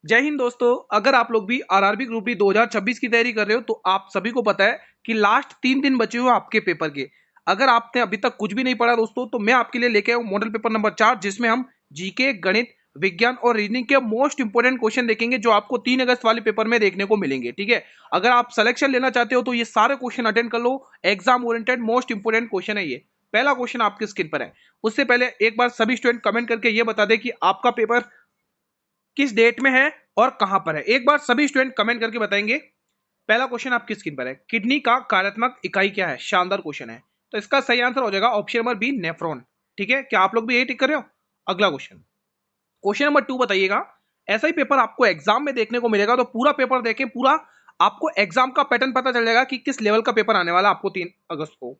जय हिंद दोस्तों। अगर आप लोग भी आरआरबी ग्रुप डी 2026 की तैयारी कर रहे हो तो आप सभी को पता है कि लास्ट 3 दिन बचे हुए आपके पेपर के। अगर आपने अभी तक कुछ भी नहीं पढ़ा दोस्तों तो मैं आपके लिए लेके आया हूं मॉडल पेपर नंबर 4, जिसमें हम जीके, गणित, विज्ञान और रीजनिंग के मोस्ट इंपोर्टेंट क्वेश्चन देखेंगे जो आपको 3 अगस्त वाले पेपर में देखने को मिलेंगे। ठीक है, अगर आप सिलेक्शन लेना चाहते हो तो ये सारे क्वेश्चन अटेंड कर लो। Exam oriented most important question है ये। पहला क्वेश्चन आपकी स्क्रीन पर है। उससे पहले एक बार सभी स्टूडेंट कमेंट करके ये बता दे कि आपका पेपर किस डेट में है और कहां पर है। एक बार सभी स्टूडेंट कमेंट करके बताएंगे। पहला क्वेश्चन आपकी स्क्रीन पर है, किडनी का कार्यात्मक इकाई क्या है। शानदार क्वेश्चन है, तो इसका सही आंसर हो जाएगा ऑप्शन नंबर बी, नेफ्रॉन। ठीक है, क्या आप लोग भी यही टिक कर रहे हो। अगला क्वेश्चन, क्वेश्चन नंबर 2 बताइएगा। ऐसा ही पेपर आपको एग्जाम में देखने को मिलेगा, तो पूरा पेपर देखें, पूरा आपको एग्जाम का पैटर्न पता चल जाएगा कि किस लेवल का पेपर आने वाला आपको 3 अगस्त को।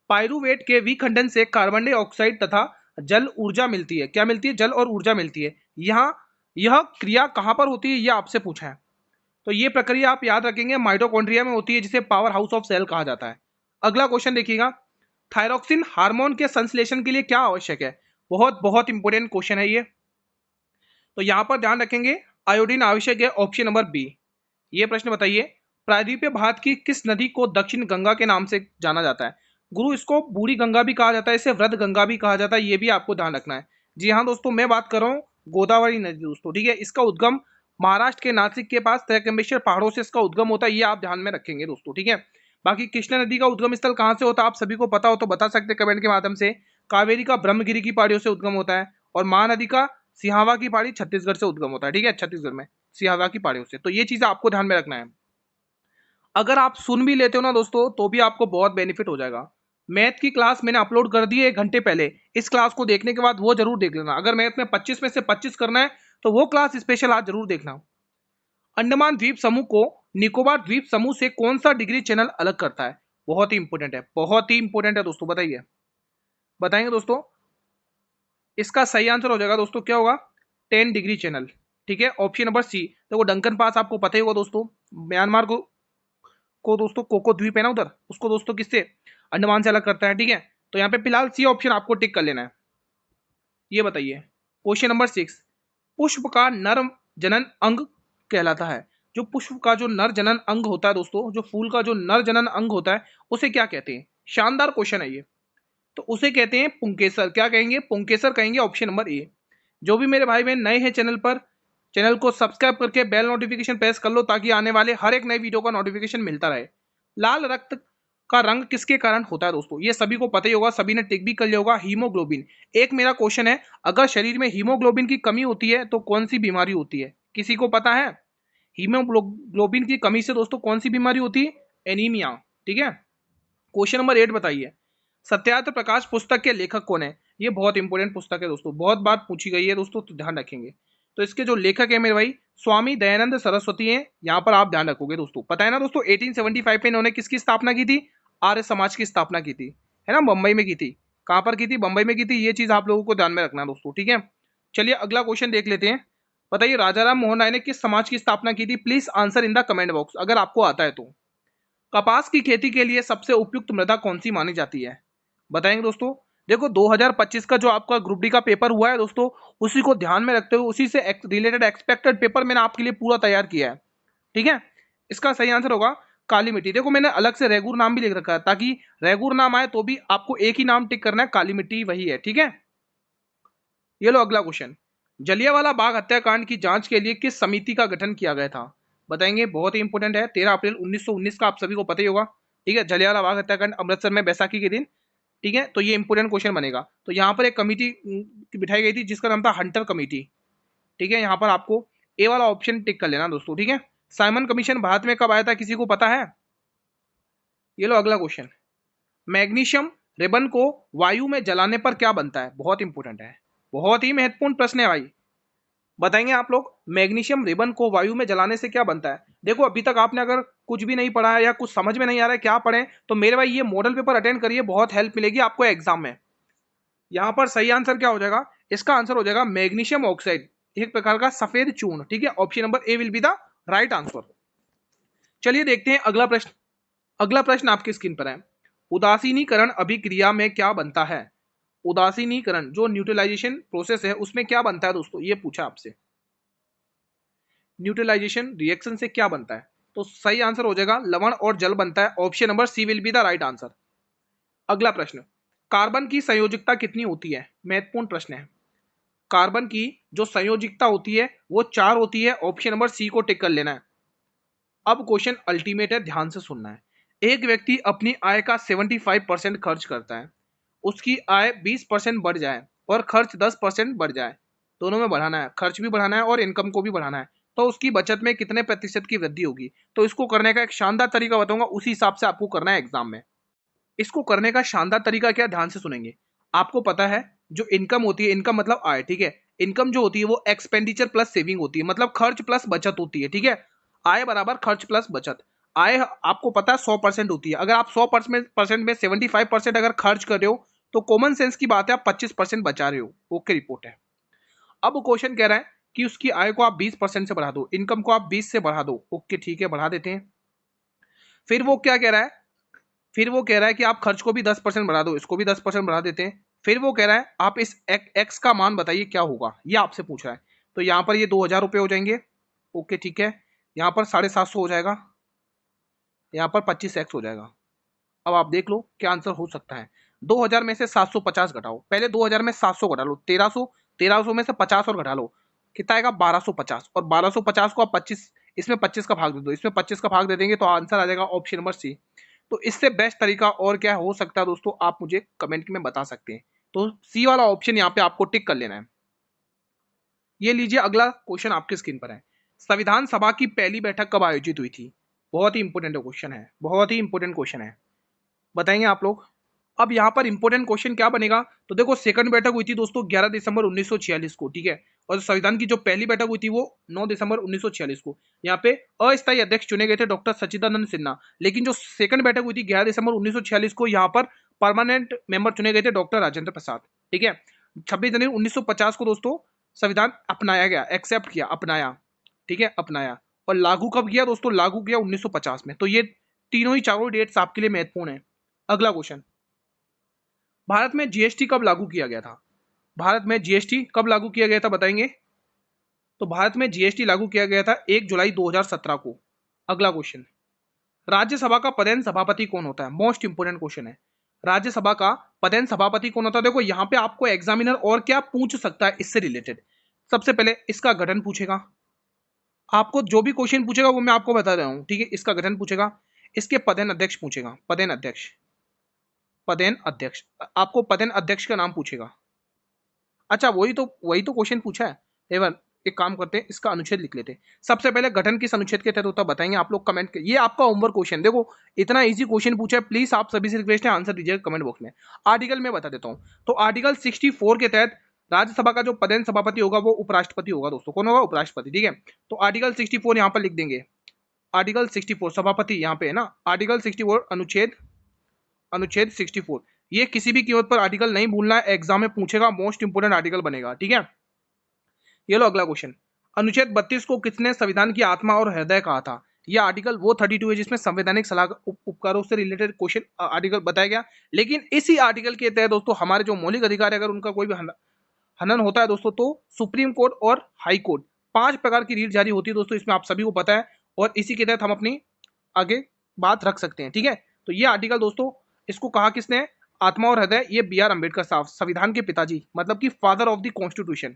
पायरुवेट के विखंडन से कार्बन डाइऑक्साइड तथा जल ऊर्जा मिलती है। क्या मिलती है? जल और ऊर्जा मिलती है। यहाँ यह क्रिया कहां पर होती है, यह आपसे पूछा है। तो ये प्रक्रिया आप याद रखेंगे माइटोकॉन्ड्रिया में होती है, जिसे पावर हाउस ऑफ सेल कहा जाता है। अगला क्वेश्चन देखिएगा, थायरोक्सिन हार्मोन के संश्लेषण के लिए क्या आवश्यक है। बहुत बहुत इंपॉर्टेंट क्वेश्चन है ये। तो यहां पर ध्यान रखेंगे आयोडीन आवश्यक है, ऑप्शन नंबर बी। ये प्रश्न बताइए, प्रायद्वीपीय भारत की किस नदी को दक्षिण गंगा के नाम से जाना जाता है। गुरु, इसको बूढ़ी गंगा भी कहा जाता है, इसे वृद्ध गंगा भी कहा जाता है, ये भी आपको ध्यान रखना है। जी हाँ दोस्तों, मैं बात कर रहा हूँ गोदावरी नदी दोस्तों। ठीक है, इसका उद्गम महाराष्ट्र के नासिक के पास त्र्यंबकेश्वर पहाड़ों से इसका उद्गम होता है, ये आप ध्यान में रखेंगे दोस्तों। ठीक है, बाकी कृष्णा नदी का उद्गम स्थल कहाँ से होता है आप सभी को पता हो तो बता सकते हैं कमेंट के माध्यम से। कावेरी का ब्रह्मगिरी की पहाड़ियों से उद्गम होता है, और महानदी का सिहावा की पहाड़ी छत्तीसगढ़ से उद्गम होता है। ठीक है, छत्तीसगढ़ में सिहावा की पहाड़ियों से। तो ये चीजें आपको ध्यान में रखना है। अगर आप सुन भी लेते हो ना दोस्तों तो भी आपको बहुत बेनिफिट हो जाएगा। मैथ की क्लास मैंने अपलोड कर दी है 1 घंटे पहले। इस क्लास को देखने के बाद वो जरूर देख लेना। अगर मैथ में 25 में से 25 करना है तो वो क्लास स्पेशल आज जरूर देखना। अंडमान द्वीप समूह को निकोबार द्वीप समूह से कौन सा डिग्री चैनल अलग करता है। बहुत ही इंपोर्टेंट है, बहुत ही इंपोर्टेंट है दोस्तों, बताइए। बताएंगे दोस्तों। इसका सही आंसर हो जाएगा दोस्तों, क्या होगा? 10 डिग्री चैनल। ठीक है, ऑप्शन नंबर सी। देखो डंकन पास आपको पता ही होगा दोस्तों, म्यांमार को दोस्तों कोको द्वीप है ना उधर, उसको दोस्तों किससे, अंडमान से अलग करता है। ठीक है, तो यहाँ पे फिलहाल सी ऑप्शन आपको टिक कर लेना है। ये बताइए, क्वेश्चन नंबर 6, पुष्प का नर जनन अंग कहलाता है। जो पुष्प का जो नर जनन अंग होता है दोस्तों, जो फूल का जो नर जनन अंग होता है, उसे क्या कहते हैं। शानदार क्वेश्चन है ये। तो उसे कहते हैं पुंकेसर। क्या कहेंगे? पुंकेसर कहेंगे, ऑप्शन नंबर ए। जो भी मेरे भाई बहन नए हैं चैनल पर, चैनल को सब्सक्राइब करके बेल नोटिफिकेशन प्रेस कर लो ताकि आने वाले हर एक नए वीडियो का नोटिफिकेशन मिलता रहे। लाल रक्त का रंग किसके कारण होता है दोस्तों, ये सभी को पता ही होगा, सभी ने टिक भी कर लिया होगा, हीमोग्लोबिन। एक मेरा क्वेश्चन है, अगर शरीर में हीमोग्लोबिन की कमी होती है तो कौन सी बीमारी होती है, किसी को पता है? हीमोग्लोबिन की कमी से दोस्तों कौन सी बीमारी होती है? एनीमिया। ठीक है, क्वेश्चन नंबर 8 बताइए, सत्यार्थ प्रकाश पुस्तक के लेखक कौन है। ये बहुत इंपॉर्टेंट पुस्तक है दोस्तों, बहुत बार पूछी गई है दोस्तों, तो ध्यान रखेंगे। तो इसके जो लेखक है मेरे भाई, स्वामी दयानंद सरस्वती हैं। यहाँ पर आप ध्यान रखोगे दोस्तों, पता है ना दोस्तों 1875 में इन्होंने किसकी स्थापना की थी? आर्य समाज की स्थापना की थी, है ना, मुंबई में की थी। कहाँ पर की थी? बंबई में की थी। ये चीज आप लोगों को ध्यान में रखना दोस्तों। ठीक है, चलिए अगला क्वेश्चन देख लेते हैं। बताइए, राजा राम मोहन राय ने किस समाज की स्थापना की थी। Please answer in the comment box अगर आपको आता है तो। कपास की खेती के लिए सबसे उपयुक्त मृदा कौन सी मानी जाती है, बताएंगे दोस्तों। देखो 2025 का जो आपका ग्रुप डी का पेपर हुआ है दोस्तों, उसी को ध्यान में रखते हुए उसी से रिलेटेड एक्सपेक्टेड पेपर मैंने आपके लिए पूरा तैयार किया है। ठीक है, इसका सही आंसर होगा काली मिट्टी। देखो मैंने अलग से रेगुर नाम भी लिख रखा है, ताकि रेगुर नाम आए तो भी आपको एक ही नाम टिक करना है, काली मिट्टी वही है। ठीक है, ये लो अगला क्वेश्चन, जलियांवाला बाग हत्याकांड की जांच के लिए किस समिति का गठन किया गया था, बताएंगे। बहुत ही इंपॉर्टेंट है, 13 अप्रैल 1919 का आप सभी को पता ही होगा। ठीक है, जलियांवाला बाग हत्याकांड अमृतसर में बैसाखी के दिन। ठीक है, तो ये इंपॉर्टेंट क्वेश्चन बनेगा। तो यहाँ पर एक कमेटी बिठाई गई थी जिसका नाम था हंटर कमेटी। ठीक है, यहाँ पर आपको ए वाला ऑप्शन टिक कर लेना दोस्तों। ठीक है, साइमन कमीशन भारत में कब आया था, किसी को पता है? ये लो अगला क्वेश्चन, मैग्नीशियम रिबन को वायु में जलाने पर क्या बनता है। बहुत इंपॉर्टेंट है, बहुत ही महत्वपूर्ण प्रश्न है भाई। बताएंगे आप लोग, मैग्नीशियम रिबन को वायु में जलाने से क्या बनता है। देखो अभी तक आपने अगर कुछ भी नहीं पढ़ा है या कुछ समझ में नहीं आ रहा है क्या पढ़ें, तो मेरे भाई ये मॉडल पेपर अटेंड करिए, बहुत हेल्प मिलेगी आपको एग्जाम में। यहाँ पर सही आंसर क्या हो जाएगा? इसका आंसर हो जाएगा मैग्नीशियम ऑक्साइड, एक प्रकार का सफेद चूर्ण। ठीक है, option number A will be the right answer. चलिए देखते हैं अगला प्रश्न। अगला प्रश्न आपकी स्क्रीन पर है, उदासीनीकरण अभिक्रिया में क्या बनता है। उदासीनीकरण जो न्यूट्रलाइजेशन प्रोसेस है उसमें क्या बनता है दोस्तों, ये पूछा आपसे। न्यूट्रलाइजेशन रिएक्शन से क्या बनता है? तो सही आंसर हो जाएगा लवण और जल बनता है। Option number C will be the right answer. अगला प्रश्न, कार्बन की संयोजकता कितनी होती है? महत्वपूर्ण प्रश्न है। कार्बन की जो संयोजकता होती है वो 4 होती है। ऑप्शन नंबर सी को टिक कर लेना है। अब क्वेश्चन अल्टीमेट है, ध्यान से सुनना है। एक व्यक्ति अपनी आय का 75% खर्च करता है, उसकी आय 20% बढ़ जाए और खर्च 10% बढ़ जाए, दोनों में बढ़ाना है, खर्च भी बढ़ाना है और इनकम को भी बढ़ाना है, तो उसकी बचत में कितने प्रतिशत की वृद्धि होगी? तो इसको करने का एक शानदार तरीका बताऊंगा, उसी हिसाब से आपको करना है एग्जाम में। इसको करने का शानदार तरीका क्या, ध्यान से सुनेंगे। आपको पता है जो इनकम होती है, इनकम मतलब आय, ठीक है। इनकम जो होती है वो एक्सपेंडिचर प्लस सेविंग होती है, मतलब खर्च प्लस बचत होती है, ठीक है। आय बराबर खर्च प्लस बचत। आय आपको पता है 100% होती है। अगर आप 100% में 75% अगर खर्च कर रहे हो तो कॉमन सेंस की बात है आप 25% बचा रहे हो। ओके, रिपोर्ट है। अब क्वेश्चन कह रहा है कि उसकी आय को आप 20% से बढ़ा दो, इनकम को आप 20 से बढ़ा दो। ओके ठीक है, बढ़ा देते हैं। फिर वो क्या कह रहा है, फिर वो कह रहा है कि आप खर्च को भी 10% बढ़ा दो, इसको भी 10% बढ़ा देते हैं। फिर वो कह रहा है आप इस एक्स का मान बताइए क्या होगा, ये आपसे पूछ रहा है। तो यहाँ पर ये 2000 रुपये हो जाएंगे। ओके ठीक है, यहाँ पर 750 हो जाएगा, यहाँ पर 25x हो जाएगा। अब आप देख लो क्या आंसर हो सकता है। 2000 में से 750 घटाओ, पहले 2000 में 700 घटा लो, 1300, 1300 में से 50 और घटा लो, कितना आएगा 1250, और 1250 को आप 25, इसमें 25 का भाग दे दो, इसमें 25 का भाग दे देंगे तो आंसर आ जाएगा ऑप्शन नंबर सी। तो इससे बेस्ट तरीका और क्या हो सकता है दोस्तों, आप मुझे कमेंट में बता सकते हैं। तो सी वाला ऑप्शन यहाँ पे आपको टिक कर लेना है। ये लीजिए, अगला क्वेश्चन आपके स्क्रीन पर है। संविधान सभा की पहली बैठक कब आयोजित हुई थी? बहुत ही इंपॉर्टेंट क्वेश्चन है, बहुत ही इंपॉर्टेंट क्वेश्चन है, बताएंगे आप लोग। अब यहाँ पर इंपॉर्टेंट क्वेश्चन क्या बनेगा, तो देखो सेकंड बैठक हुई थी दोस्तों 11 दिसंबर 1946 को, ठीक है। और संविधान की जो पहली बैठक हुई थी वो 9 दिसंबर 1946 को। यहाँ पे अस्थायी अध्यक्ष चुने गए थे डॉक्टर सच्चिदानंद सिन्हा, लेकिन जो सेकंड बैठक हुई थी 11 दिसंबर 1946 को, यहाँ पर परमानेंट मेंबर चुने गए थे डॉक्टर राजेंद्र प्रसाद, ठीक है। 26 जनवरी 1950 को दोस्तों संविधान अपनाया गया, एक्सेप्ट किया, अपनाया, ठीक है, अपनाया। और लागू कब किया दोस्तों, लागू किया 1950 में। तो ये तीनों ही चारों डेट्स आपके लिए महत्वपूर्ण है। अगला क्वेश्चन, भारत में जीएसटी कब लागू किया गया था? भारत में जीएसटी कब लागू किया गया था बताएंगे? तो भारत में जीएसटी लागू किया गया था 1 जुलाई 2017 को। अगला क्वेश्चन, राज्यसभा का पदेन सभापति कौन होता है? मोस्ट इंपोर्टेंट क्वेश्चन है। राज्यसभा का पदेन सभापति कौन होता है? देखो यहाँ पे आपको एग्जामिनर और क्या पूछ सकता है इससे रिलेटेड। सबसे पहले इसका गठन पूछेगा, आपको जो भी क्वेश्चन पूछेगा वो मैं आपको बता रहा हूँ, ठीक है। इसका गठन पूछेगा, इसके पदेन अध्यक्ष पूछेगा, पदेन अध्यक्ष, पदेन अध्यक्ष, आपको पदेन अध्यक्ष का नाम पूछेगा। अच्छा वही तो क्वेश्चन पूछा है। एवं एक काम करते हैं, इसका अनुच्छेद लिख लेते हैं। सबसे पहले गठन किस अनुच्छेद के तहत होता है बताएंगे आप लोग कमेंट के। ये आपका होमवर्क क्वेश्चन, देखो इतना इजी क्वेश्चन पूछा है, प्लीज आप सभी से रिक्वेस्ट है आंसर दीजिएगा कमेंट बॉक्स में। आर्टिकल में बता देता हूँ। तो आर्टिकल 64 के तहत राज्यसभा का जो पदेन सभापति होगा वो उपराष्ट्रपति होगा दोस्तों। कौन होगा? उपराष्ट्रपति, ठीक है। तो आर्टिकल 64 यहाँ पर लिख देंगे, आर्टिकल 64 सभापति यहाँ पे है ना, आर्टिकल 64 अनुच्छेद 64। ये किसी भी कीमत पर आर्टिकल नहीं भूलना है, एग्जाम में पूछेगा, मोस्ट इंपोर्टेंट आर्टिकल बनेगा, ठीक है। ये लो अगला क्वेश्चन, अनुच्छेद 32 को किसने संविधान की आत्मा और हृदय कहा था? यह आर्टिकल वो 32 है जिसमें संवैधानिक सलाह उपकारों से रिलेटेड क्वेश्चन आर्टिकल बताया गया। लेकिन इसी आर्टिकल के तहत दोस्तों हमारे जो मौलिक अधिकार है, अगर उनका कोई भी हनन होता है दोस्तों तो सुप्रीम कोर्ट और हाई कोर्ट 5 प्रकार की रीट जारी होती है दोस्तों, इसमें आप सभी को पता है। और इसी के तहत हम अपनी आगे बात रख सकते हैं, ठीक है। तो ये आर्टिकल दोस्तों, इसको कहा किसने? आत्मा और हृदय, ये B.R. अम्बेडकर साहब, संविधान के पिताजी, मतलब कि father of the constitution.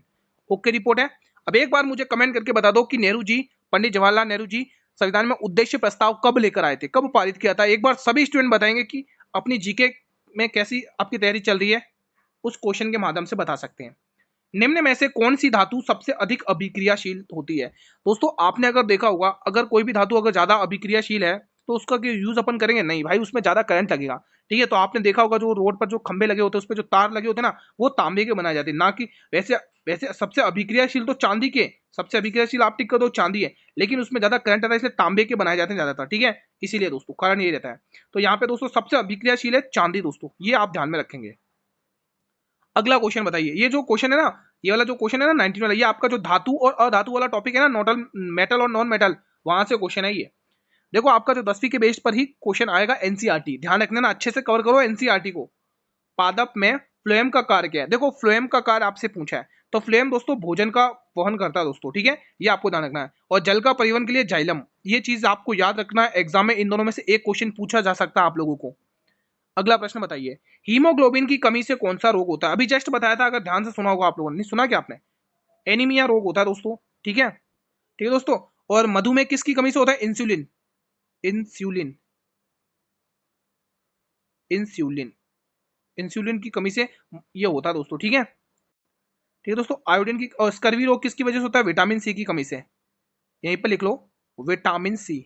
Okay, report है। अब एक बार मुझे कमेंट करके बता दो कि नेहरू जी, पंडित जवाहरलाल नेहरू जी संविधान में उद्देश्य प्रस्ताव कब लेकर आए थे, कब पारित किया था? एक बार सभी स्टूडेंट बताएंगे कि अपनी जीके में कैसी आपकी तैयारी चल रही है, उस क्वेश्चन के माध्यम से बता सकते हैं। निम्न में से कौन सी धातु सबसे अधिक अभिक्रियाशील होती है? दोस्तों आपने अगर देखा होगा, अगर कोई भी धातु अगर ज्यादा अभिक्रियाशील है तो उसका यूज अपन करेंगे नहीं भाई, उसमें ज्यादा करंट लगेगा, ठीक है। तो आपने देखा होगा जो रोड पर जो खंबे लगे होते हैं, उस पर जो तार लगे होते हैं ना, वो तांबे के बनाए जाते हैं, ना कि वैसे वैसे सबसे अभिक्रियाशील तो चांदी के, सबसे अभिक्रियाशील आप टिक कर दो चांदी है, लेकिन उसमें ज्यादा करंट आता है, इसलिए तांबे के बनाए जाते हैं ज्यादातर, ठीक है। इसीलिए दोस्तों कारण ये रहता है। तो यहाँ पे दोस्तों सबसे अभिक्रियाशील है चांदी दोस्तों, ये आप ध्यान में रखेंगे। अगला क्वेश्चन बताइए, ये जो क्वेश्चन है ना, ये वाला जो क्वेश्चन है ना 19 वाला, ये आपका जो धातु और अधातु वाला टॉपिक है ना, नोटल मेटल और नॉन मेटल, वहां से क्वेश्चन है ये। देखो आपका जो 10वीं के बेस पर ही क्वेश्चन आएगा, एनसीईआरटी ध्यान रखना ना, अच्छे से कवर करो एनसीईआरटी को। पादप में फ्लोएम का कार्य क्या है? देखो फ्लोएम का कार्य आपसे पूछा है, तो फ्लेम दोस्तों भोजन का वहन करता है दोस्तों, ठीक है, ये आपको ध्यान रखना है। और जल का परिवहन के लिए जाइलम, ये चीज आपको याद रखना है, एग्जाम में इन दोनों में से एक क्वेश्चन पूछा जा सकता है आप लोगों को। अगला प्रश्न बताइए, हीमोग्लोबिन की कमी से कौन सा रोग होता है? अभी जस्ट बताया था, अगर ध्यान से सुना होगा आप लोगों ने, नहीं सुना क्या आपने? एनीमिया रोग होता है दोस्तों, ठीक है, ठीक है दोस्तों। और मधुमेह किसकी कमी से होता है? इंसुलिन, इंसुलिन, इंसुलिन, इंसुलिन की कमी से ये होता है दोस्तों, ठीक है, ठीक है दोस्तों। आयोडीन की और स्कर्वी रोग किसकी वजह से होता है? विटामिन सी की कमी से, यहीं पर लिख लो, विटामिन सी,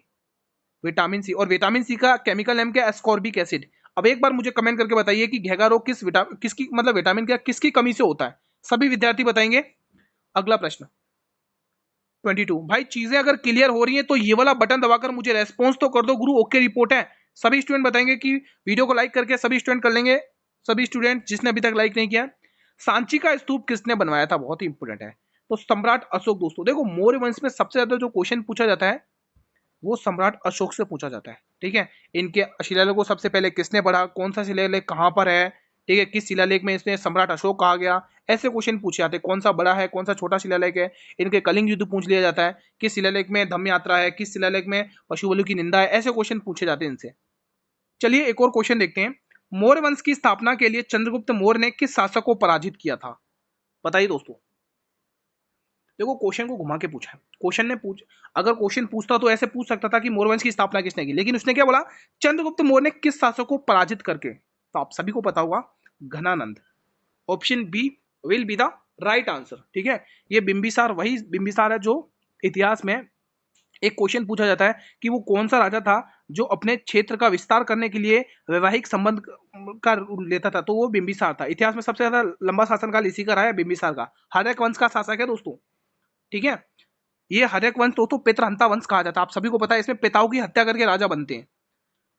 विटामिन सी। और विटामिन सी का केमिकल नेम क्या है? Ascorbic acid. अब एक बार मुझे कमेंट करके बताइए कि घेगा रोग किसकी मतलब विटामिन क्या किसकी कमी से होता है? सभी विद्यार्थी बताएंगे। अगला प्रश्न 22, भाई चीजें अगर क्लियर हो रही हैं तो ये वाला बटन दबाकर मुझे रेस्पॉन्स तो कर दो गुरु, ओके रिपोर्ट है। सभी स्टूडेंट बताएंगे कि वीडियो को लाइक करके सभी स्टूडेंट कर लेंगे, सभी स्टूडेंट जिसने अभी तक लाइक नहीं किया। सांची का स्तूप किसने बनवाया था? बहुत ही इंपॉर्टेंट है। तो सम्राट अशोक दोस्तों। देखो मौर्य वंश में सबसे ज्यादा जो क्वेश्चन पूछा जाता है वो सम्राट अशोक से पूछा जाता है, ठीक है। इनके शिलालेख को सबसे पहले किसने पढ़ा, कौन सा शिलालेख कहाँ पर है, ठीक है, किस शिलालेख में इसने सम्राट अशोक कहा गया, ऐसे क्वेश्चन पूछे जाते हैं। कौन सा बड़ा है, कौन सा छोटा शिलालेख है, इनके कलिंग युद्ध पूछ लिया जाता है, किस शिलालेख में धम्म यात्रा है, किस शिलालेख में पशु बलि की निंदा है, ऐसे क्वेश्चन पूछे जाते हैं इनसे। चलिए एक और क्वेश्चन देखते हैं, मौर्य वंश की स्थापना के लिए चंद्रगुप्त मौर्य ने किस शासक को पराजित किया था? बताइए दोस्तों। देखो क्वेश्चन को घुमा के पूछा है, क्वेश्चन ने अगर क्वेश्चन पूछता तो ऐसे पूछ सकता था कि मौर्य वंश की स्थापना किसने की, लेकिन उसने क्या बोला? चंद्रगुप्त मौर्य ने किस शासक को पराजित करके। तो आप सभी को पता होगा Ghananand. Option B will be the right answer, ठीक है। ये बिंबिसार वही बिंबिसार है जो इतिहास में एक क्वेश्चन पूछा जाता है कि वो कौन सा राजा था जो अपने क्षेत्र का विस्तार करने के लिए वैवाहिक संबंध का लेता था, तो वो बिंबिसार था। इतिहास में सबसे ज्यादा लंबा शासनकाल इसी का रहा है, बिंबिसार का। हर्यक वंश का शासक है दोस्तों, ठीक है। ये हर्यक वंश तो पितृहंता वंश कहा जाता है, आप सभी को पता है, इसमें पिताओं की हत्या करके राजा बनते हैं।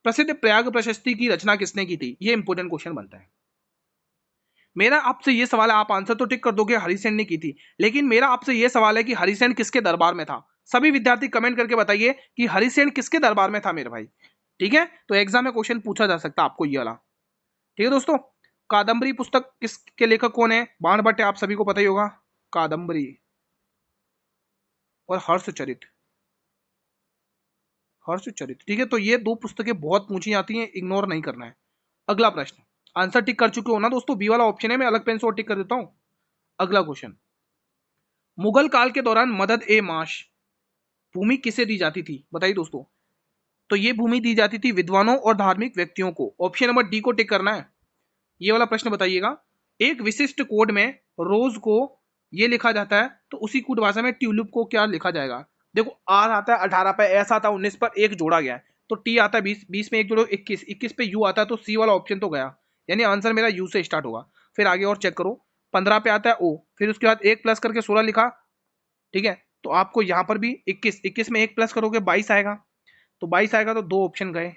प्रसिद्ध प्रयाग प्रशस्ति की रचना किसने की थी? ये इंपोर्टेंट क्वेश्चन बनता है। मेरा आपसे ये सवाल है, आप आंसर तो टिक कर दोगे हरिसेन ने की थी, लेकिन मेरा आपसे ये सवाल है कि हरिसेन किसके दरबार में था? सभी विद्यार्थी कमेंट करके बताइए कि हरिसेन किसके दरबार में था मेरे भाई, ठीक है। तो एग्जाम में क्वेश्चन पूछा जा सकता है आपको ये वाला, ठीक है दोस्तों। कादम्बरी पुस्तक किसके लेखक कौन है? बाण भट्ट, आप सभी को पता ही होगा, कादम्बरी और हर्षचरित, हर्षचरित, ठीक है। तो ये दो पुस्तकें बहुत पूछी जाती हैं, इग्नोर नहीं करना है। अगला प्रश्न, आंसर टिक कर चुके हो ना दोस्तों? बी वाला ऑप्शन है, मैं अलग पेन से और टिक कर देता हूं। अगला क्वेश्चन, मुगल काल के दौरान मदद ए माश भूमि किसे दी जाती थी? बताइए दोस्तों। तो ये भूमि दी जाती थी विद्वानों और धार्मिक व्यक्तियों को। ऑप्शन नंबर डी को टिक करना है। ये वाला प्रश्न बताइएगा, एक विशिष्ट कोड में रोज को ये लिखा जाता है, तो उसी कोड भाषा में ट्यूलिप को क्या लिखा जाएगा? देखो आर आता है 18 पे, एस आता है 19 पर, एक जोड़ा गया है, तो टी आता है 20, 20 में एक जोड़ो 21, 21 पे यू आता है, तो सी वाला ऑप्शन तो गया, यानी आंसर मेरा यू से स्टार्ट होगा। फिर आगे और चेक करो, 15 पे आता है ओ, फिर उसके बाद एक प्लस करके 16 लिखा, ठीक है। तो आपको यहाँ पर भी 21, 21 में एक प्लस करोगे 22 आएगा, तो 22 आएगा, तो दो ऑप्शन गए,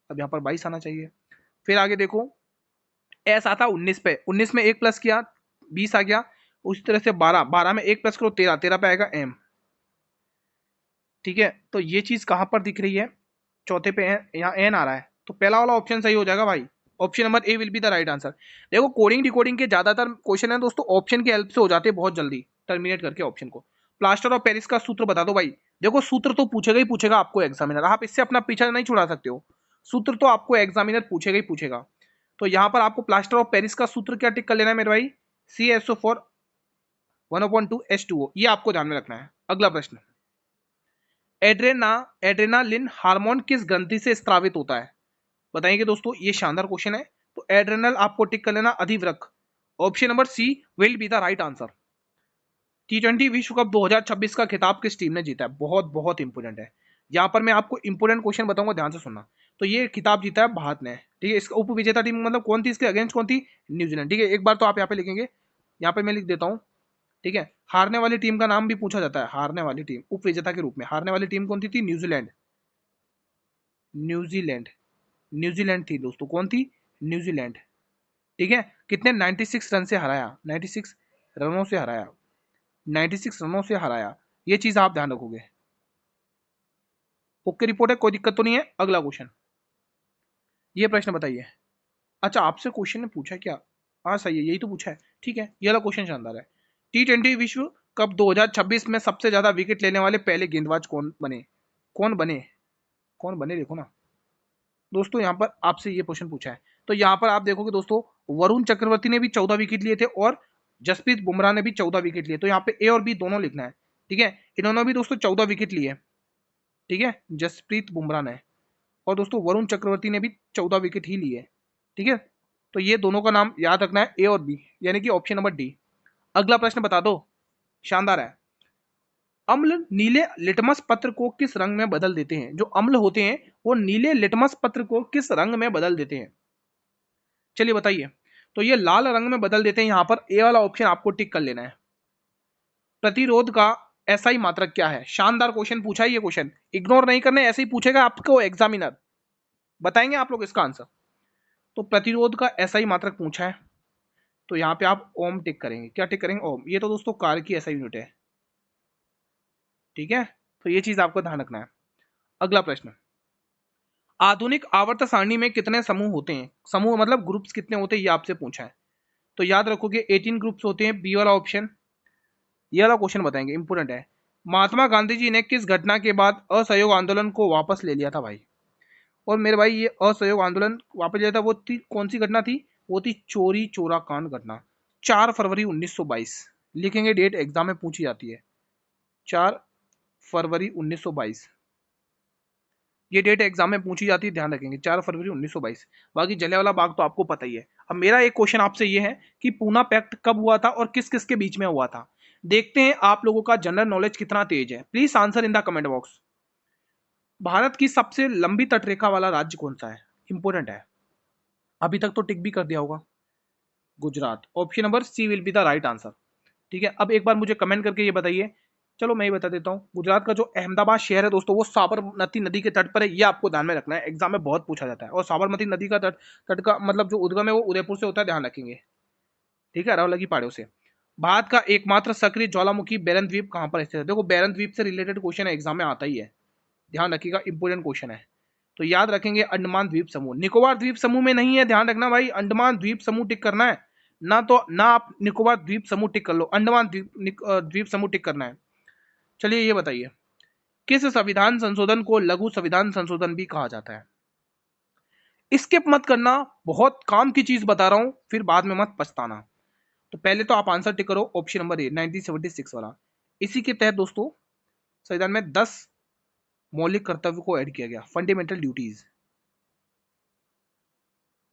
अब यहाँ पर 22 आना चाहिए। फिर आगे देखो, एस आता 19 पे, 19 में एक प्लस किया 20 आ गया, उसी तरह से 12, 12 में एक प्लस करो 13, 13 पे आएगा एम, ठीक है। तो ये चीज कहां पर दिख रही है? चौथे पे यहाँ एन आ रहा है, तो पहला वाला ऑप्शन सही हो जाएगा भाई, option number A will be the right answer. देखो कोडिंग डिकोडिंग के ज्यादातर क्वेश्चन है दोस्तों ऑप्शन की हेल्प से हो जाते हैं बहुत जल्दी, टर्मिनेट करके ऑप्शन को। प्लास्टर ऑफ पेरिस का सूत्र बता दो भाई। देखो सूत्र तो पूछेगा ही पूछेगा आपको एग्जामिनर, आप इससे अपना पीछा नहीं छुड़ा सकते हो, सूत्र तो आपको एग्जामिनर पूछेगा ही पूछेगा। तो यहाँ पर आपको प्लास्टर ऑफ पेरिस का सूत्र क्या टिक कर लेना है मेरे भाई? CaSO4 1/2H2O, ये आपको ध्यान में रखना है। अगला प्रश्न, एड्रेनालिन हार्मोन किस ग्रंथि से स्त्रावित होता है? बताएंगे दोस्तों, ये शानदार क्वेश्चन है। तो एड्रेनल आपको टिक कर लेना, अधिवृक्क, option number C will be the right answer. T20 विश्व कप 2026 का खिताब किस टीम ने जीता है? बहुत बहुत इंपोर्टेंट है, यहाँ पर मैं आपको इंपोर्टेंट क्वेश्चन बताऊंगा, ध्यान से सुनना। तो ये खिताब जीता है भारत ने, ठीक है। इसका उप विजेता टीम मतलब कौन थी, इसके अगेंस्ट कौन थी? न्यूजीलैंड, ठीक है। एक बार तो आप यहाँ पे लिखेंगे, यहाँ पे मैं लिख देता हूँ, ठीक है। हारने वाली टीम का नाम भी पूछा जाता है, हारने वाली टीम उप विजेता के रूप में, हारने वाली टीम कौन थी? न्यूजीलैंड, न्यूजीलैंड, न्यूजीलैंड थी दोस्तों, कौन थी? न्यूजीलैंड, ठीक है। कितने? 96 रन से हराया, 96 रनों से हराया, 96 रनों से हराया, ये चीज आप ध्यान रखोगे। ओके रिपोर्ट है, कोई दिक्कत तो नहीं है। अगला क्वेश्चन, ये प्रश्न बताइए। अच्छा आपसे क्वेश्चन ने पूछा क्या? हाँ सही है, यही तो पूछा है, ठीक है। ये वाला क्वेश्चन शानदार है। T20 विश्व कप 2026 में सबसे ज्यादा विकेट लेने वाले पहले गेंदबाज कौन बने? कौन बने? कौन बने देखो ना दोस्तों, यहाँ पर आपसे ये क्वेश्चन पूछा है। तो यहाँ पर आप देखोगे दोस्तों, वरुण चक्रवर्ती ने भी 14 विकेट लिए थे और जसप्रीत बुमराह ने भी 14 विकेट लिए। तो यहाँ पे ए और बी दोनों लिखना है, ठीक है। इन्होंने भी दोस्तों 14 विकेट लिए, ठीक है, जसप्रीत बुमराह ने, और दोस्तों वरुण चक्रवर्ती ने भी 14 विकेट ही लिए, ठीक है। तो ये दोनों का नाम याद रखना है, ए और बी, यानी कि ऑप्शन नंबर डी। अगला प्रश्न बता दो, शानदार है। अम्ल नीले लिटमस पत्र को किस रंग में बदल देते हैं? जो अम्ल होते हैं वो नीले लिटमस पत्र को किस रंग में बदल देते हैं? चलिए बताइए। तो ये लाल रंग में बदल देते हैं, यहां पर ए वाला ऑप्शन आपको टिक कर लेना है। प्रतिरोध का एसआई मात्रक क्या है? शानदार क्वेश्चन पूछा है ये क्वेश्चन, इग्नोर नहीं करना, ऐसे ही पूछेगा आपको एग्जामिनर, बताएंगे आप लोग इसका आंसर। तो प्रतिरोध का एसआई मात्रक पूछा है, तो यहाँ पे आप ओम टिक करेंगे। क्या टिक करेंगे? ओम। ये तो दोस्तों कार की एसआई यूनिट है, ठीक है, तो ये चीज आपको ध्यान रखना है। अगला प्रश्न, आधुनिक आवर्त सारणी में कितने समूह होते हैं? समूह मतलब ग्रुप्स कितने होते हैं, ये आपसे पूछा है। तो याद रखोगे 18 ग्रुप्स होते हैं, बी वाला ऑप्शन। ये वाला क्वेश्चन बताएंगे, इंपोर्टेंट है। महात्मा गांधी जी ने किस घटना के बाद असहयोग आंदोलन को वापस ले लिया था भाई? और मेरे भाई ये असहयोग आंदोलन वापस लिया था, वो थी कौन सी घटना थी? वो थी चोरी चोरा कांड घटना, 4 फरवरी 1922। लिखेंगे डेट, एग्जाम में पूछी जाती है, 4 फरवरी 1922। ये डेट एग्जाम में पूछी जाती है, ध्यान रखेंगे, 4 फरवरी 1922। बाकी जलियांवाला बाग तो आपको पता ही है। अब मेरा एक क्वेश्चन आपसे ये है कि पूना पैक्ट कब हुआ था और किस किस के बीच में हुआ था? देखते हैं आप लोगों का जनरल नॉलेज कितना तेज है। Please answer in the comment box. Bharat की सबसे लंबी तटरेखा वाला राज्य कौन सा है? इंपोर्टेंट है, अभी तक तो टिक भी कर दिया होगा। Gujarat. Option number C will be the right answer, ठीक है। अब एक बार मुझे कमेंट करके ये बताइए, चलो मैं ही बता देता हूँ। गुजरात का जो अहमदाबाद शहर है दोस्तों, वो साबरमती नदी के तट पर है, ये आपको ध्यान में रखना है, एग्जाम में बहुत पूछा जाता है। और साबरमती नदी का तट का मतलब जो उद्गम है वो उदयपुर से होता है, ध्यान रखेंगे, ठीक है, अरावली पहाड़ियों से। भारत का एकमात्र सक्रिय ज्वालामुखी बैरन द्वीप कहाँ पर स्थित है? देखो बैरन द्वीप से रिलेटेड क्वेश्चन है, एग्जाम में आता ही है, ध्यान रखिएगा, इंपोर्टेंट क्वेश्चन है। तो याद रखेंगे अंडमान द्वीप समूह। निकोबार द्वीप समूह में नहीं है, ध्यान रखना भाई, अंडमान द्वीप समूह टिक करना है ना, तो ना आप निकोबार द्वीप समूह टिक कर लो, अंडमान द्वीप समूह टिक करना है। चलिए ये बताइए, किस संविधान संशोधन को लघु संविधान संशोधन भी कहा जाता है? स्किप मत करना, बहुत काम की चीज बता रहा हूं, फिर बाद में मत पछताना। तो पहले तो आप आंसर टिक करो ऑप्शन नंबर ए, 1976 वाला। इसी के तहत दोस्तों संविधान में 10 मौलिक कर्तव्य को ऐड किया गया, फंडामेंटल ड्यूटीज,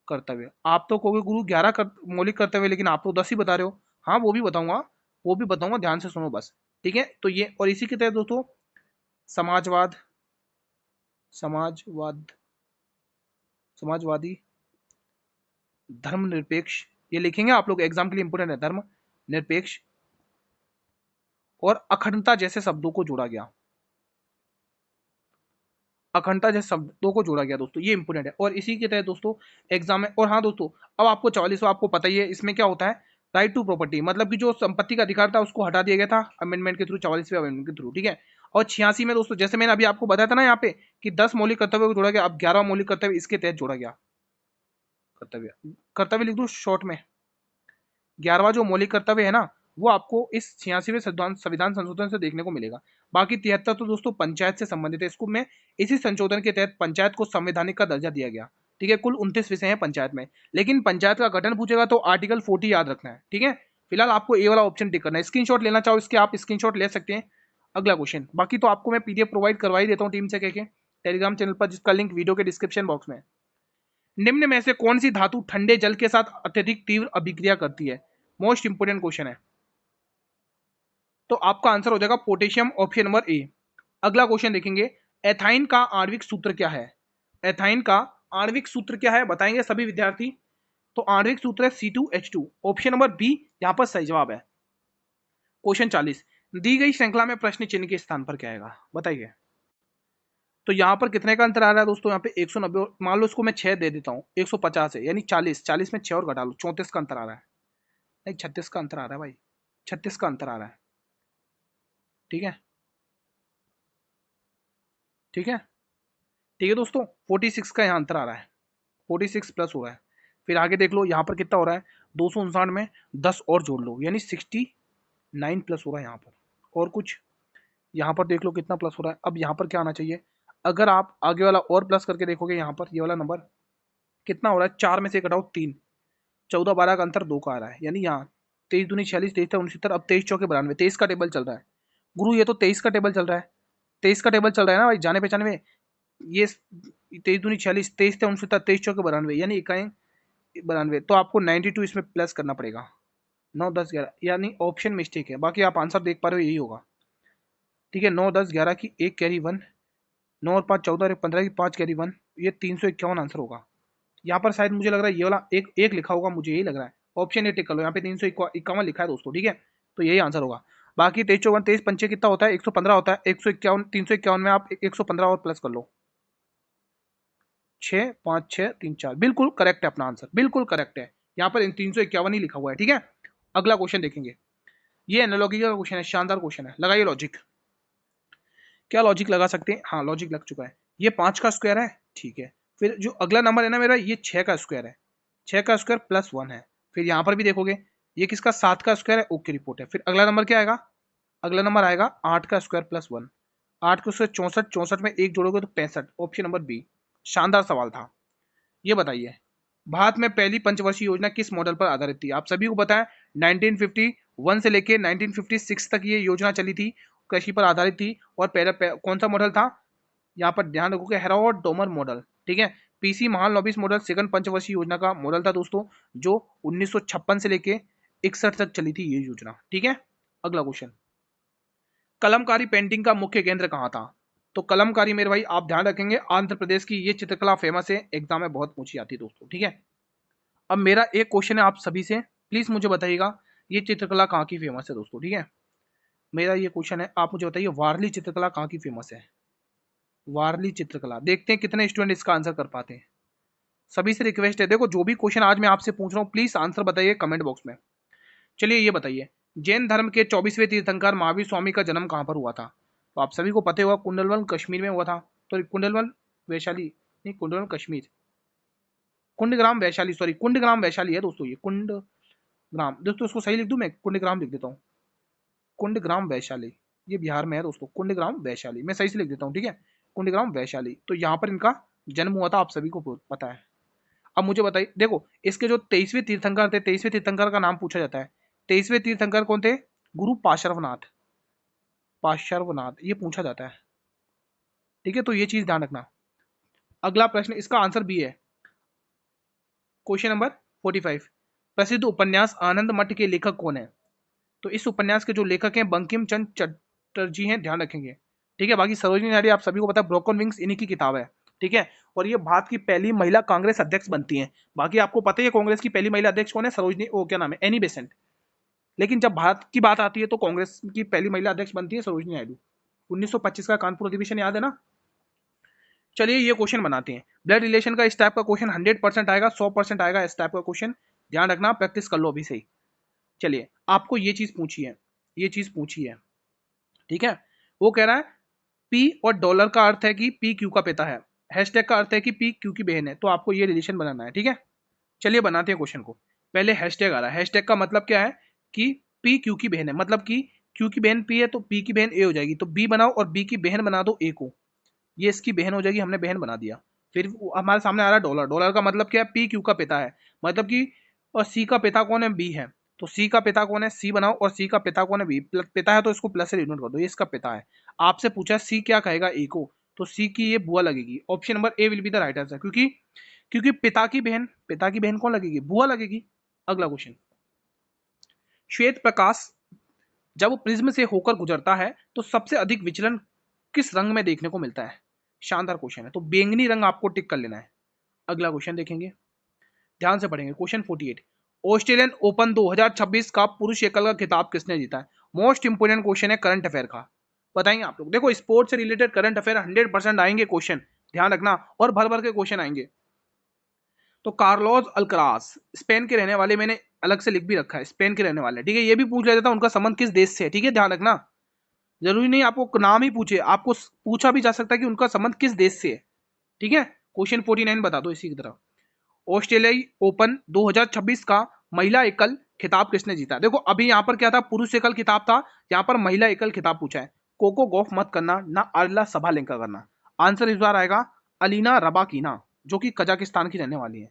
कर्तव्य। आप तो कहोगे गुरु 11 मौलिक कर्तव्य, लेकिन आप तो 10 ही बता रहे हो। हाँ वो भी बताऊंगा, वो भी बताऊंगा, ध्यान से सुनो बस, ठीक है। तो ये, और इसी के तहत दोस्तों समाजवाद, समाजवाद, समाजवादी, धर्मनिरपेक्ष, ये लिखेंगे आप लोग, एग्जाम के लिए इंपोर्टेंट है, धर्म निरपेक्ष और अखंडता जैसे शब्दों को जोड़ा गया, अखंडता जैसे शब्दों को जोड़ा गया दोस्तों, ये इंपोर्टेंट है। और इसी के तहत दोस्तों एग्जाम में, और हाँ दोस्तों अब आपको 44वां आपको पता ही है, इसमें क्या होता है, राइट टू प्रॉपर्टी, मतलब कि जो संपत्ति का अधिकार था उसको हटा दिया गया था अमेंडमेंट के थ्रू, 44वें अमेंडमेंट के थ्रू, ठीक है। और 86 में दोस्तों, जैसे मैंने अभी आपको बताया था ना यहाँ पे कि 10 मौलिक कर्तव्य को जोड़ा गया, अब 11 मौलिक कर्तव्य इसके तहत जोड़ा गया। कर्तव्य, कर्तव्य लिख दो शॉर्ट में, 11वां जो मौलिक कर्तव्य है ना, वो आपको इस 86वें संविधान संशोधन से देखने को मिलेगा। बाकी 73 तो दोस्तों पंचायत से संबंधित है, इसको मैं इसी संशोधन के तहत पंचायत को संवैधानिक का दर्जा दिया गया, ठीक है। कुल 29 विषय हैं पंचायत में, लेकिन पंचायत का गठन पूछेगा तो आर्टिकल 40 याद रखना है, ठीक है। फिलहाल आपको ए वाला ऑप्शन टिक करना है, स्क्रीनशॉट लेना चाहो इसके आप स्क्रीनशॉट ले सकते हैं। अगला क्वेश्चन, बाकी तो आपको मैं पीडीएफ प्रोवाइड करवा ही देता हूँ टीम से कह के, टेलीग्राम चैनल पर, जिसका लिंक वीडियो के डिस्क्रिप्शन बॉक्स में। निम्न में से कौन सी धातु ठंडे जल के साथ अत्यधिक तीव्र अभिक्रिया करती है? मोस्ट इंपोर्टेंट क्वेश्चन है, तो आपका आंसर हो जाएगा पोटेशियम, ऑप्शन नंबर ए। अगला क्वेश्चन देखेंगे, एथाइन का आणविक सूत्र क्या है? एथाइन का आणविक सूत्र क्या है बताएंगे सभी विद्यार्थी। तो आणविक सूत्र है C2H2, ऑप्शन नंबर बी यहां पर सही जवाब है। क्वेश्चन 40, दी गई श्रृंखला में प्रश्न चिन्ह के स्थान पर क्या आएगा बताइए। तो यहाँ पर कितने का अंतर आ रहा है दोस्तों? यहाँ पे 190, मान लो इसको मैं 6 दे देता हूँ, 150 है, यानी 40, 40 में 6 और घटा लो, 34 का अंतर आ रहा है, नहीं 36 का अंतर आ रहा है भाई, 36 का अंतर आ रहा है, ठीक है, ठीक है, ठीक है दोस्तों। 46 का यहाँ अंतर आ रहा है, 46 प्लस हो रहा है। फिर आगे देख लो यहाँ पर कितना हो रहा है, 259 में 10 और जोड़ लो, यानी 60 9 प्लस हो रहा है यहाँ पर, और कुछ यहाँ पर देख लो कितना प्लस हो रहा है। अब यहाँ पर क्या आना चाहिए, अगर आप आगे वाला और प्लस करके देखोगे यहाँ पर ये वाला नंबर कितना हो रहा है, 4 में से घटाओ 3, 14 12 का अंतर 2 का आ रहा है, यानी यहाँ 23 दूनी 46, 23 69, अब 23 चौके 92, 23 का टेबल चल रहा है गुरु, ये तो 23 का टेबल चल रहा है, 23 का टेबल चल रहा है ना भाई जाने पहचाने में। ये 23 दूनी 46, 23 69, 23 चौके 92, यानी इकाई 92, तो आपको 92 इसमें प्लस करना पड़ेगा, 9 10 11, यानी ऑप्शन मिस्टेक है, बाकी आप आंसर देख पा रहे हो यही होगा। ठीक है, 9 10 11 की 1 कैरी 1, 9 और 5 14 और 15 की 5 कैरी 1, ये 351 आंसर होगा। यहाँ पर शायद मुझे लग रहा है ये वाला एक एक लिखा होगा, मुझे यही लग रहा है, ऑप्शन ए टिक कर लो, यहाँ पे 351 लिखा है दोस्तों, ठीक है, तो यही आंसर होगा। बाकी 23 54 23 पंचे कितना होता है, 115 होता है, 151 351 में आप 115 और प्लस कर लो, 6 5 6 3 4, बिल्कुल करेक्ट है अपना आंसर, बिल्कुल करेक्ट है, यहाँ पर 351 ही लिखा हुआ है। ठीक है, अगला क्वेश्चन देखेंगे, ये एनालॉजी का क्वेश्चन है, शानदार क्वेश्चन है, लगाइए लॉजिक। क्या लॉजिक लगा सकते हैं, हाँ लॉजिक लग चुका है, ये 5 का स्क्वायर है, ठीक है, फिर जो अगला नंबर है ना मेरा, ये 6 का स्क्वायर है, 6 का स्क्वायर प्लस 1 है, फिर यहाँ पर भी देखोगे ये किसका 7 का स्क्वायर है, ओके रिपोर्ट है, फिर अगला नंबर क्या आएगा, अगला नंबर आएगा 8 का स्क्वायर प्लस 1, 8 के स्क्वायर 64, 64 में एक जोड़ोगे तो 65, ऑप्शन नंबर बी। शानदार सवाल था। ये बताइए भारत में पहली पंचवर्षीय योजना किस मॉडल पर आधारित थी, आप सभी को पता है 1951 से लेके 1956 तक ये योजना चली थी, कृषि पर आधारित थी, और पहला कौन सा मॉडल था, यहाँ पर ध्यान रखोगे हेरोल्ड डोमर मॉडल, ठीक है, पीसी महालनोबिस मॉडल सेकंड पंचवर्षीय योजना का मॉडल था दोस्तों, जो 1956 से लेके 61 तक चली थी ये योजना। ठीक है, अगला क्वेश्चन, कलमकारी पेंटिंग का मुख्य केंद्र कहाँ था, तो कलमकारी मेरे भाई आप ध्यान रखेंगे आंध्र प्रदेश की ये चित्रकला फेमस है, एग्जाम में बहुत पूछी जाती है दोस्तों। ठीक है, अब मेरा एक क्वेश्चन है आप सभी से, प्लीज मुझे बताइएगा ये चित्रकला कहाँ की फेमस है दोस्तों। ठीक है, मेरा ये क्वेश्चन है, आप मुझे बताइए वारली चित्रकला कहाँ की फेमस है, वारली चित्रकला, देखते हैं कितने स्टूडेंट इसका आंसर कर पाते हैं। सभी से रिक्वेस्ट है, देखो जो भी क्वेश्चन आज मैं आपसे पूछ रहा हूँ प्लीज आंसर बताइए कमेंट बॉक्स में। चलिए ये बताइए, जैन धर्म के 24वें तीर्थंकर महावीर स्वामी का जन्म कहाँ पर हुआ था, तो आप सभी को पता होगा कुंडलवन कश्मीर में हुआ था, तो कुंडलवन वैशाली नहीं, कुंडलवन कश्मीर, कुंडग्राम वैशाली, सॉरी कुंडग्राम वैशाली है दोस्तों, ये कुंडग्राम दोस्तों, इसको सही लिख दूं मैं, कुंडग्राम लिख देता हूँ, कुंडग्राम वैशाली, ये बिहार में है दोस्तों, कुंडग्राम वैशाली मैं सही से लिख देता हूँ। ठीक है, कुंडग्राम वैशाली, तो यहाँ पर इनका जन्म हुआ था, आप सभी को पता है। अब मुझे बताइए, देखो इसके जो 23वें तीर्थंकर थे, 23वें तीर्थंकर का नाम पूछा जाता है, 23वें तीर्थंकर कौन थे, गुरु पार्श्वनाथ, पार्श्वनाथ ये पूछा जाता है। ठीक है, तो ये चीज ध्यान रखना। अगला प्रश्न, इसका आंसर बी है, क्वेश्चन नंबर 45, प्रसिद्ध उपन्यास आनंद मठ के लेखक कौन है, तो इस उपन्यास के जो लेखक हैं बंकिम चंद्र चटर्जी हैं, ध्यान रखेंगे। ठीक है, बाकी सरोजिनी नायडू आप सभी को पता है, ब्रोकन विंग्स इन्हीं की किताब है। ठीक है, और ये भारत की पहली महिला कांग्रेस अध्यक्ष बनती हैं। बाकी आपको पता है कांग्रेस की पहली महिला अध्यक्ष कौन है, सरोजनी, वो क्या नाम है, एनी बेसेंट, लेकिन जब भारत की बात आती है तो कांग्रेस की पहली महिला अध्यक्ष बनती है सरोजनी नायडू। 1925 का कानपुर अधिवेशन याद है ना। चलिए ये क्वेश्चन बनाते हैं, ब्लड रिलेशन का इस टाइप का क्वेश्चन 100% आएगा, 100% आएगा इस टाइप का क्वेश्चन, ध्यान रखना, प्रैक्टिस कर लो अभी से ही। चलिए आपको ये चीज पूछी है, ये चीज पूछी है, ठीक है, वो कह रहा है पी और डॉलर का अर्थ है कि पी क्यू का पिता है, हैशटैग का अर्थ है कि पी क्यू की बहन है, तो आपको ये रिलेशन बनाना है। ठीक है, चलिए बनाते हैं क्वेश्चन को। पहले हैशटैग आ रहा है, हैशटैग का मतलब क्या है कि पी क्यू की बहन है, मतलब कि क्यू की बहन पी है तो पी की बहन ए हो जाएगी, तो बी बनाओ और बी की बहन बना दो ए को, ये इसकी बहन हो जाएगी, हमने बहन बना दिया। फिर हमारे सामने आ रहा है डॉलर, डॉलर का मतलब क्या है, पी क्यू का पिता है, मतलब कि, और सी का पिता कौन है, बी है, तो सी का पिता कौन है, सी बनाओ, और सी का पिता कौन है, बी, पिता है तो इसको प्लस से डिनोट कर दो, ये इसका पिता है। आपसे पूछा सी क्या कहेगा ए को, तो सी की ये बुआ लगेगी, option number A will be the right answer, क्योंकि क्योंकि पिता की बहन कौन लगेगी, बुआ लगेगी। अगला क्वेश्चन, श्वेत प्रकाश जब प्रिज्म से होकर गुजरता है तो सबसे अधिक विचलन किस रंग में देखने को मिलता है, शानदार क्वेश्चन है, तो बैंगनी रंग आपको टिक कर लेना है। अगला क्वेश्चन देखेंगे, ध्यान से पढ़ेंगे, क्वेश्चन 48, ऑस्ट्रेलियन ओपन 2026 का पुरुष एकल का खिताब किसने जीता है, मोस्ट इंपोर्टेंट क्वेश्चन है करंट अफेयर का, बताएंगे आप लोग। देखो स्पोर्ट्स से रिलेटेड करंट अफेयर 100% आएंगे क्वेश्चन, ध्यान रखना, और भर भर के क्वेश्चन आएंगे। तो कार्लोस अल्कराज स्पेन के रहने वाले, मैंने अलग से लिख भी रखा है स्पेन के रहने वाले, ठीक है, ये भी पूछ लेता था उनका संबंध किस देश से है, ठीक है, ध्यान रखना, जरूरी नहीं आपको नाम ही पूछे, आपको पूछा भी जा सकता है कि उनका संबंध किस देश से है। ठीक है, क्वेश्चन 49 बता दो इसी की तरह, ऑस्ट्रेलियाई ओपन 2026 का महिला एकल खिताब किसने जीता? देखो अभी यहाँ पर क्या था, पुरुष एकल खिताब था, यहाँ पर महिला एकल खिताब पूछा है। कोको गॉफ मत करना, ना आर्ला सबालेंका करना। आंसर इस बार आएगा अलीना रबाकीना, जो कि कजाकिस्तान की रहने वाली है।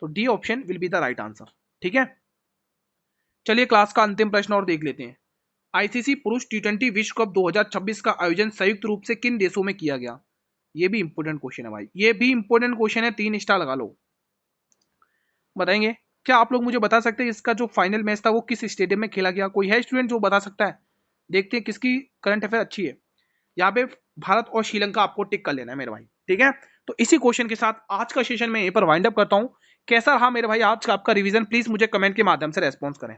तो D option will be the right answer. ठीक है, चलिए क्लास का अंतिम प्रश्न और देख लेते हैं। आईसीसी पुरुष टी20 विश्व कप 2026 का आयोजन संयुक्त रूप से किन देशों में किया गया? ये भी इंपॉर्टेंट क्वेश्चन है भाई, ये भी इंपॉर्टेंट क्वेश्चन है, 3 स्टार लगा लो। बताएंगे? क्या आप लोग मुझे बता सकते हैं इसका जो फाइनल मैच था वो किस स्टेडियम में खेला गया? कोई है स्टूडेंट जो बता सकता है? देखते हैं किसकी करंट अफेयर अच्छी है। यहाँ पे भारत और श्रीलंका आपको टिक कर लेना है मेरे भाई। ठीक है, तो इसी क्वेश्चन के साथ आज का सेशन मैं यहीं पर वाइंड अप करता हूँ। कैसा रहा मेरे भाई आज का आपका रिवीजन? प्लीज मुझे कमेंट के माध्यम से रेस्पॉन्स करें।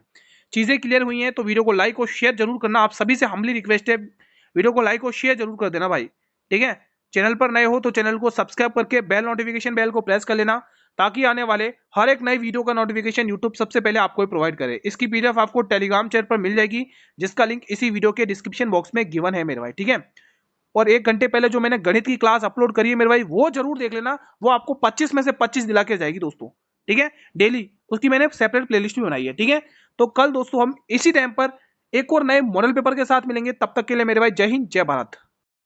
चीजें क्लियर हुई हैं तो वीडियो को लाइक और शेयर जरूर करना। आप सभी से हम्बली रिक्वेस्ट है, वीडियो को लाइक और शेयर जरूर कर देना भाई। ठीक है, चैनल पर नए हो तो चैनल को सब्सक्राइब करके बेल नोटिफिकेशन बेल को प्रेस कर लेना, ताकि आने वाले हर एक नई वीडियो का नोटिफिकेशन यूट्यूब सबसे पहले आपको प्रोवाइड करे। इसकी पीडीएफ आपको टेलीग्राम चैनल पर मिल जाएगी, जिसका लिंक इसी वीडियो के डिस्क्रिप्शन बॉक्स में गिवन है मेरे भाई। ठीक है, और 1 घंटे पहले जो मैंने गणित की क्लास अपलोड करी है मेरे भाई, वो जरूर देख लेना। वो आपको 25 में से 25 दिला के जाएगी दोस्तों। ठीक है, डेली उसकी मैंने सेपरेट प्लेलिस्ट भी बनाई है। ठीक है, तो कल दोस्तों हम इसी टाइम पर एक और नए मॉडल पेपर के साथ मिलेंगे। तब तक के लिए मेरे भाई जय हिंद जय भारत।